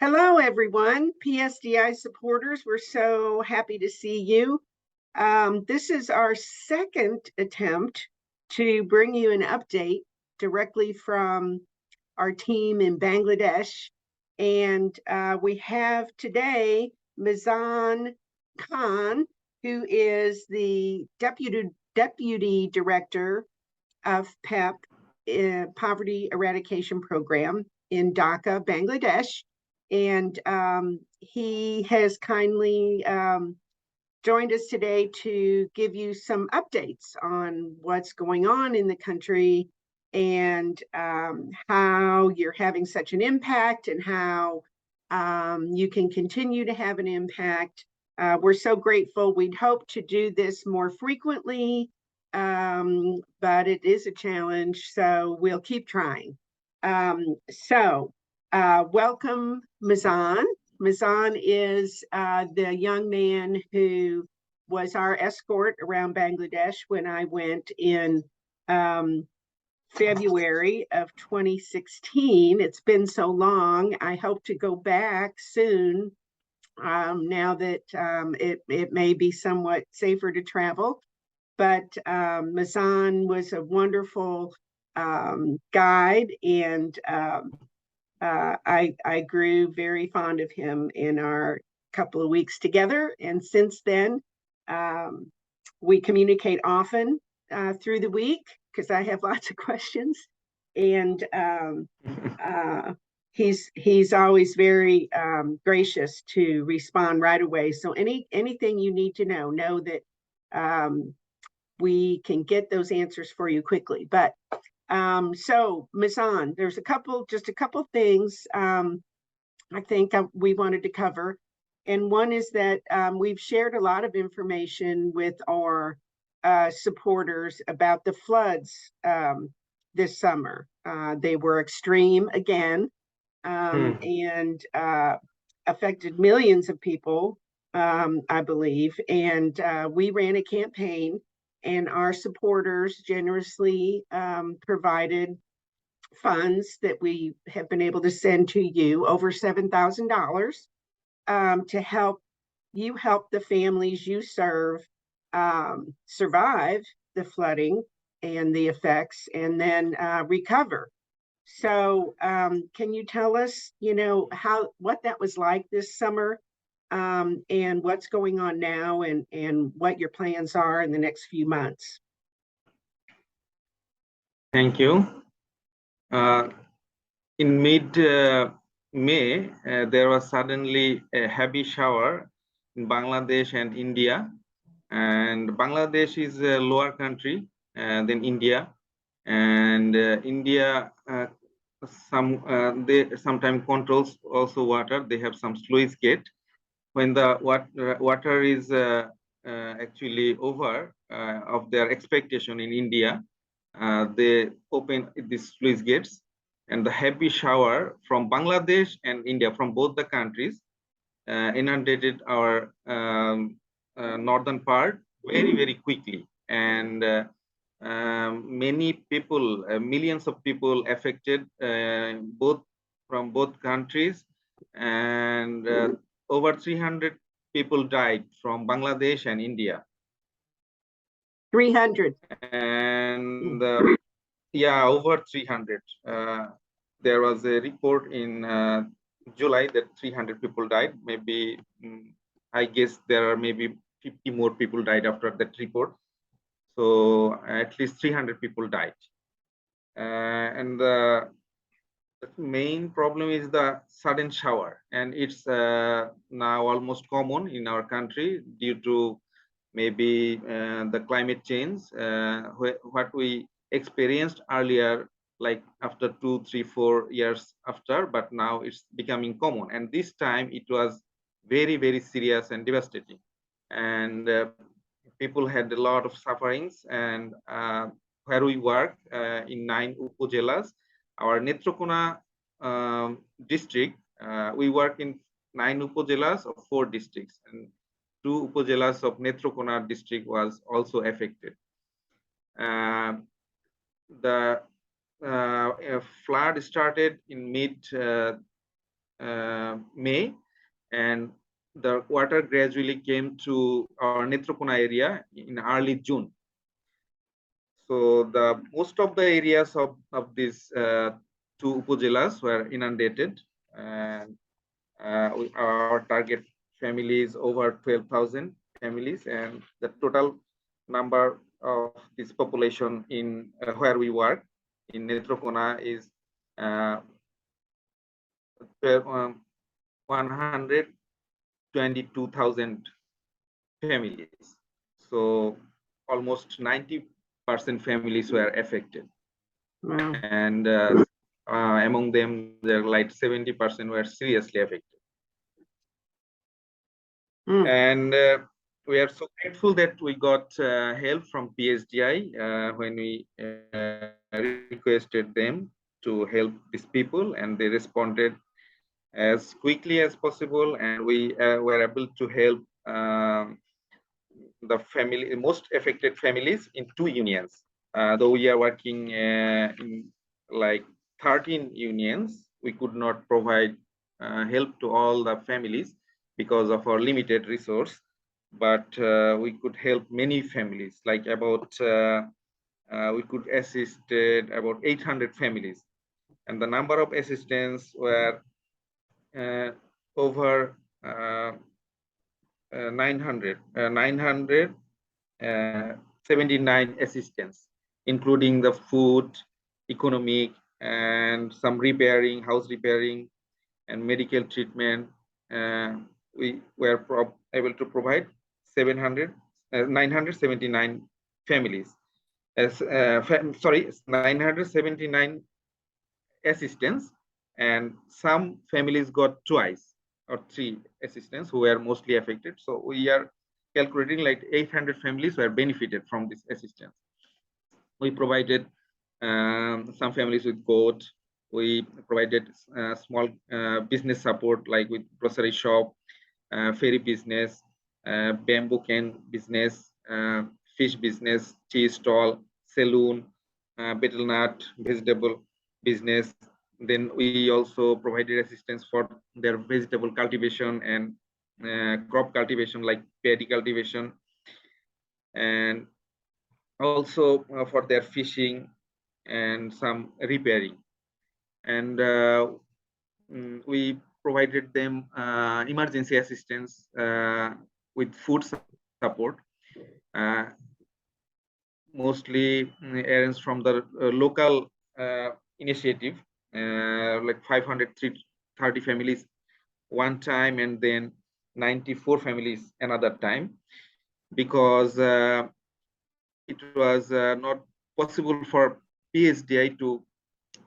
Hello, everyone. PSDI supporters, we're so happy to see you. This is our second attempt to bring you an update directly from our team in Bangladesh. And we have today Mizan Khan, who is the Deputy Director of PEP, Poverty Eradication Program in Dhaka, Bangladesh. And he has kindly joined us today to give you some updates on what's going on in the country and how you're having such an impact and how you can continue to have an impact. We're so grateful. We'd hope to do this more frequently, but it is a challenge, so we'll keep trying. Welcome, Mizan. Mizan is the young man who was our escort around Bangladesh when I went in February of 2016. It's been so long. I hope to go back soon now that it may be somewhat safer to travel. But Mizan was a wonderful guide, and I grew very fond of him in our couple of weeks together. And since then, we communicate often through the week because I have lots of questions. And he's always very gracious to respond right away. So anything you need to know that we can get those answers for you quickly. But so Mizan, there's just a couple things I think we wanted to cover. And one is that we've shared a lot of information with our supporters about the floods this summer. They were extreme again and affected millions of people, I believe. And we ran a campaign, and our supporters generously provided funds that we have been able to send to you, over $7,000, to help the families you serve survive the flooding and the effects, and then recover. So can you tell us, what that was like this summer? And what's going on now, and what your plans are in the next few months. Thank you. In mid-May, there was suddenly a heavy shower in Bangladesh and India. And Bangladesh is a lower country than India. And India sometimes controls also water. They have some sluice gate. When the water is actually over of their expectation in India, they open these sluice gates, and the heavy shower from Bangladesh and India, from both the countries, inundated our northern part very, very quickly. And many people, millions of people affected, from both countries, and over 300 people died from Bangladesh and India. 300. And yeah, over 300. There was a report in July that 300 people died. Maybe, I guess there are maybe 50 more people died after that report. So at least 300 people died. And the main problem is the sudden shower, and it's now almost common in our country due to maybe the climate change, what we experienced earlier, like after 2, 3, 4 years after, but now it's becoming common. And this time it was very, very serious and devastating. And people had a lot of sufferings. And where we work in 9 upajelas, our Netrokona district, we work in 9 upajelas of 4 districts, and 2 upajelas of Netrokona district was also affected. The flood started in May, and the water gradually came to our Netrakona area in early June. So the most of the areas of these two upazilas were inundated, and our target family is over 12,000 families, and the total number of this population in where we work in Netrakona is 122,000 families. So almost 90% families were affected. Wow. And among them, there like 70% were seriously affected. And we are so grateful that we got help from PSDI when we requested them to help these people, and they responded as quickly as possible, and we were able to help the most affected families in 2 unions. Though we are working in like 13 unions, we could not provide help to all the families because of our limited resource, but we could help many families, like about we could assist about 800 families, and the number of assistants were over 979 assistants, including the food, economic, and some repairing, house repairing, and medical treatment. We were able to provide 979 families. 979 assistants, and some families got twice or 3 assistants who were mostly affected. So we are calculating like 800 families were benefited from this assistance. We provided some families with goat. We provided small business support, like with grocery shop, ferry business, bamboo can business, fish business, tea stall, saloon, betel nut, vegetable business. Then we also provided assistance for their vegetable cultivation and crop cultivation, like paddy cultivation, and also for their fishing and some repairing. And we provided them emergency assistance with food support, mostly arranged from the local initiative, like 530 families one time, and then 94 families another time, because it was not possible for PSDI to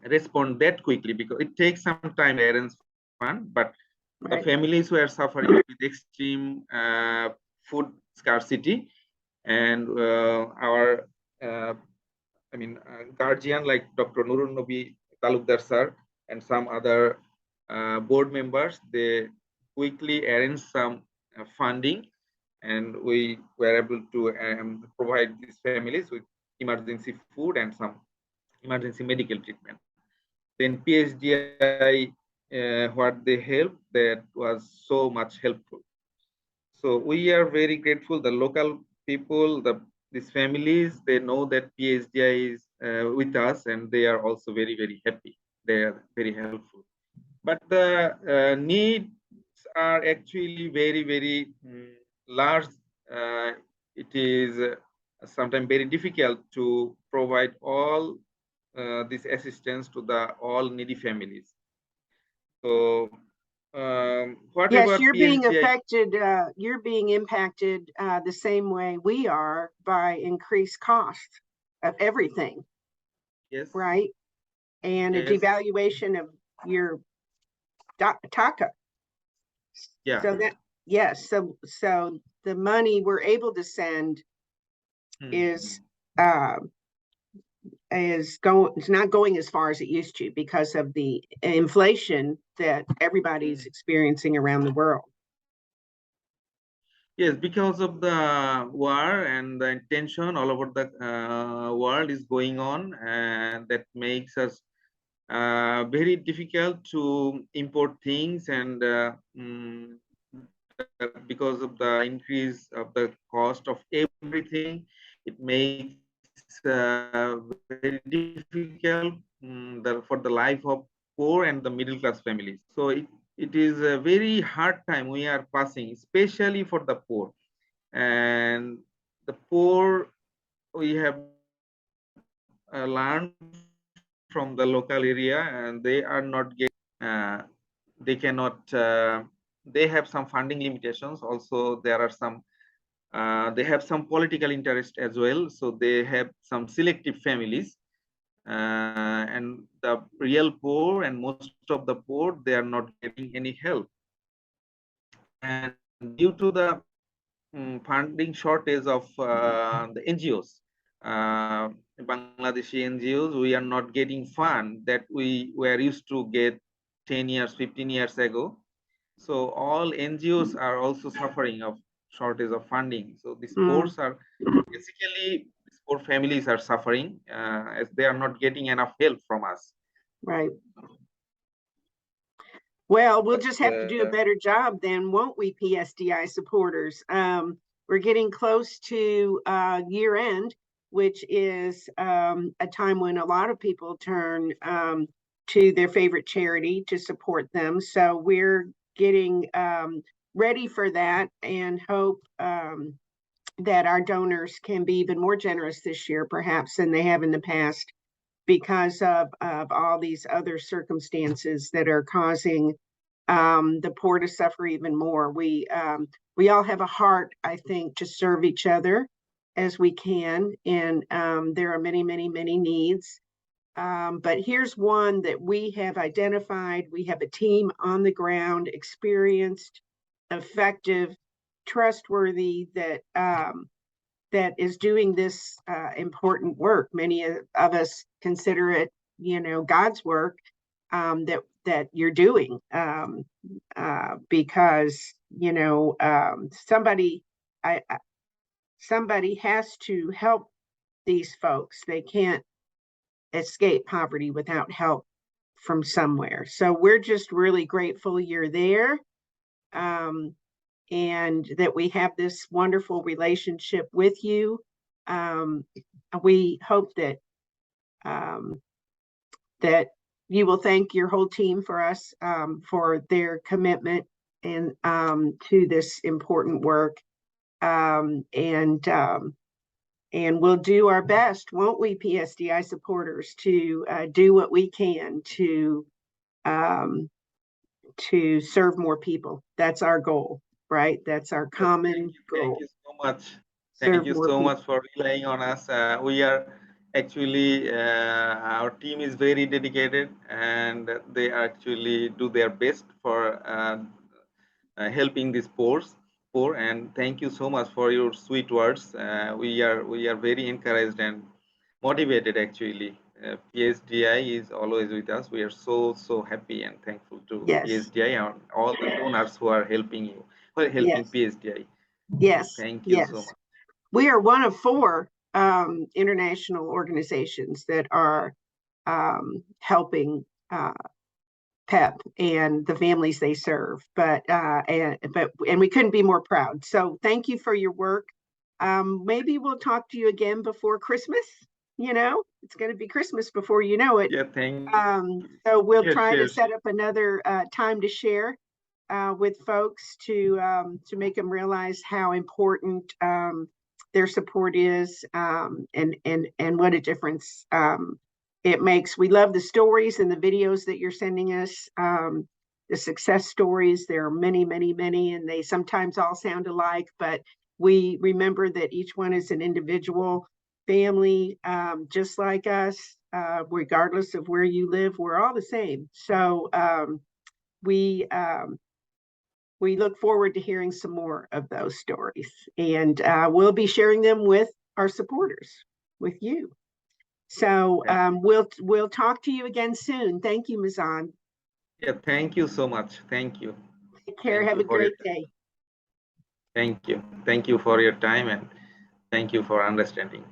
respond that quickly, because it takes some time to arrange fund, but the families who are suffering with extreme food scarcity, and our guardian, like Dr. Nurul Nabi Talukdar sir and some other board members, they quickly arranged some funding, and we were able to provide these families with emergency food and some emergency medical treatment. Then PSDI, what they helped, that was so much helpful. So we are very grateful. The local people, these families, they know that PSDI is with us, and they are also very, very happy. They are very helpful. But the needs are actually very, very large. It is sometimes very difficult to provide all this assistance to the all needy families. So yes, you're being affected. You're being impacted the same way we are by increased cost of everything. Yes. Right. And a devaluation of your taka. Yeah. So that, yes. So the money we're able to send is not going as far as it used to, because of the inflation that everybody's experiencing around the world. Yes, because of the war and the tension all over the world is going on, and that makes us very difficult to import things, and because of the increase of the cost of everything, it makes very difficult for the life of poor and the middle class families. So it is a very hard time we are passing, especially for the poor. And the poor, we have learned from the local area, and they are not getting, they cannot, they have some funding limitations. Also, there are some, they have some political interest as well. So they have some selective families, and the real poor and most of the poor, they are not getting any help. And due to the funding shortage of the NGOs, Bangladeshi NGOs, we are not getting fund that we were used to get 10 years, 15 years ago. So all NGOs are also suffering of shortage of funding. So these poor are basically, these poor families are suffering as they are not getting enough help from us. Right. Well, we'll just have to do a better job then, won't we, PSDI supporters? We're getting close to year end, which is a time when a lot of people turn to their favorite charity to support them. So we're getting ready for that, and hope that our donors can be even more generous this year, perhaps, than they have in the past, because of all these other circumstances that are causing the poor to suffer even more. We all have a heart, I think, to serve each other as we can, and there are many, many, many needs. But here's one that we have identified. We have a team on the ground, experienced, effective, trustworthy, that that is doing this important work. Many of us consider it, God's work that you're doing, because somebody has to help these folks. They can't escape poverty without help from somewhere. So we're just really grateful you're there. And that we have this wonderful relationship with you. We hope that that you will thank your whole team for us, for their commitment and to this important work. And we'll do our best, won't we, PSDI supporters, to do what we can to serve more people. That's our goal. Right, that's our common goal. Thank you so much. Thank you so much for relying on us. We are actually, our team is very dedicated, and they actually do their best for helping these poor. And thank you so much for your sweet words. We are very encouraged and motivated. Actually, PSDI is always with us. We are so happy and thankful to PSDI and all the donors who are helping you. Helping PSDI. Yes. Thank you so much. We are one of 4 international organizations that are helping PEP and the families they serve. But we couldn't be more proud. So thank you for your work. Maybe we'll talk to you again before Christmas. It's going to be Christmas before you know it. Yeah, thank you. So we'll try to set up another time to share with folks to make them realize how important their support is, and what a difference it makes. We love the stories and the videos that you're sending us, the success stories. There are many, many, many, and they sometimes all sound alike, but we remember that each one is an individual family, just like us, regardless of where you live. We're all the same. So we look forward to hearing some more of those stories, and we'll be sharing them with our supporters, with you. So we'll talk to you again soon. Thank you, Mizan. Yeah, thank you so much. Thank you. Take care. Have a great day. Thank you. Thank you for your time, and thank you for understanding.